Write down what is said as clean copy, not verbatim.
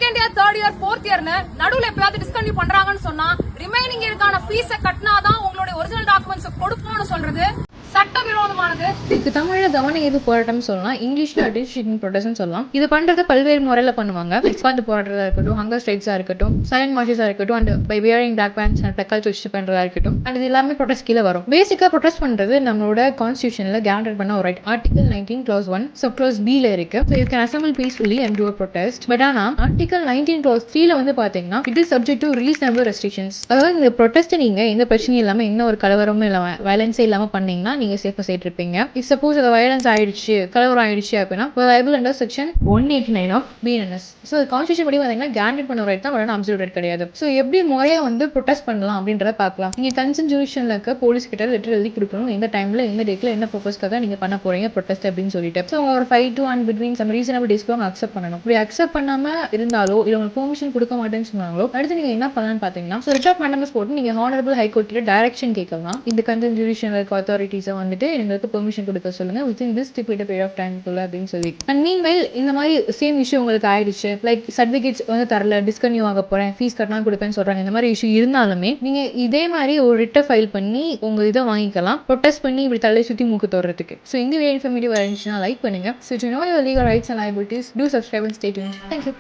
Second year third year fourth இயர்னு நடுவுல எப்பயாவது டிஸ்கண்டினியூ பண்றாங்கன்னு சொன்னா ரிமைனிங் இருக்கான ஃபீஸை கட்டினாதான் உங்களுடைய ஒரிஜினல் டாக்குமெண்ட்ஸ் கொடுப்போம்னு சொல்றது சட்டவிரோதமானது. இதுக்கு தமிழ்ல கவன ஈர்ப்பு போராட்டம் சொல்லலாம், இங்கிலீஷ்ல அட்டிஷன் ப்ரொடெஸ்ட்னு சொல்லலாம். இது பண்றது பல்வேறு முறையில பண்ணுவாங்க. உட்கார்ந்து போராடுறதா இருக்கட்டும், ஹங்கர் ஸ்ட்ரைக்ஸா இருக்கட்டும், சைலண்ட் மார்ச்சஸா இருக்கட்டும், and by wearing black pants and placards வச்சு பண்றதா இருக்கட்டும், அண்ட் இது எல்லாமே ப்ரொடெஸ்ட் கீழே வரும். பேசிக்கா ப்ரொடெஸ்ட் பண்றது நம்மளோட கான்ஸ்டியூஷன்ல கேரண்டட் பண்ண ஒரு right. Article 19 clause 1 sub clause B ல இருக்கு. So you can assemble peacefully and do a protest. But ஆனா ஆர்டிகல் 19 clause 3 ல வந்து பாத்தீங்கன்னா it is subject to reasonable restrictions. அதாவது இந்த ப்ரொடெஸ்ட் நீங்க எந்த பிரச்சனையும் இல்லாம, எந்த ஒரு கலவரமும் இல்லாம, வயலன்ஸே இல்லாம பண்ணீங்கன்னா நீங்க சேஃபா சேர்த்து இருப்பீங்க. இஃப் சப்போஸ் அது வயலன்ஸ் ஆயிடுச்சு, கலவரம் ஆயிடுச்சு அப்படின்னா liable under section 189 of BNS. So constitution படி பார்த்தீங்கன்னா கேரண்டட் பண்ண ரைட் தான், உடனே அப்சல்யூட் ரைட் கிடையாது. ஸோ எப்படி முறையா வந்து ப்ரொடெஸ்ட் பண்ணலாம் அப்படின்றத பார்க்கலாம். நீங்க கன்சர்ன் ஜூரிஷன்ல இருக்க போலீஸ் கிட்ட லெட்டர் எழுதி கொடுக்கணும், எந்த டைம்ல எந்த டேட்ல என்ன பர்பஸ்க்காக நீங்க பண்ண போறீங்க ப்ரொடெஸ்ட் அப்படின்னு சொல்லிட்டு. ஸோ ஒரு 5 to 1 பிட்வீன் சம் ரீசனபிள் டேஸ்க்கு அவங்க அக்செப்ட் பண்ணணும். இப்படி அக்செப்ட் பண்ணாம இருந்தாலோ இல்லை உங்களுக்கு பெர்மிஷன் கொடுக்க மாட்டேன்னு சொன்னாங்களோ அடுத்து நீங்க என்ன பண்ணலாம்னு பாத்தீங்கன்னா ரிட் ஆஃப் மேண்டமஸ் போட்டு நீங்க ஹானரபிள் ஹைகோர்ட் கிட்ட டைரக்ஷன் கேட்கலாம். இந்த கன்சர்ன் ஜூரிஷன்ல இருக்க அத்தாரிட்டிஸை வந்துட்டு எங்களுக்கு பெர்மிஷன் கொடுக்க சொல்லுங்க within this stipulated period of time குள்ள அப்படின்னு சொல்லி. அண்ட் மீன்வைல் இந்த மாதிரி சேம் இஷ்யூ உங்களுக்கு ஆயிடுச்சு, லைக் சர்டிஃபிகேட்ஸ் வந்து தரல, டிஸ்கன்யூ ஆக போறேன், ஃபீஸ் கட்டினா கொடுப்பேன்னு சொல்றாங்க, இந்த மாதிரி இஷ்யூ இருந்தாலுமே நீங்க இதே மாதிரி ஒரு ரிட்டை ஃபைல் பண்ணி உங்க இதை வாங்கிக்கலாம், ப்ரொடெஸ்ட் பண்ணி இப்படி தலை சுற்றி மூக்கு தோறதுக்கு. ஸோ இந்த வீடியோ இன்ஃபர்மேட்டிவ் இருந்துச்சுன்னா லைக் பண்ணுங்க. So to know your legal rights and liabilities, to subscribe and stay tuned. Thank you.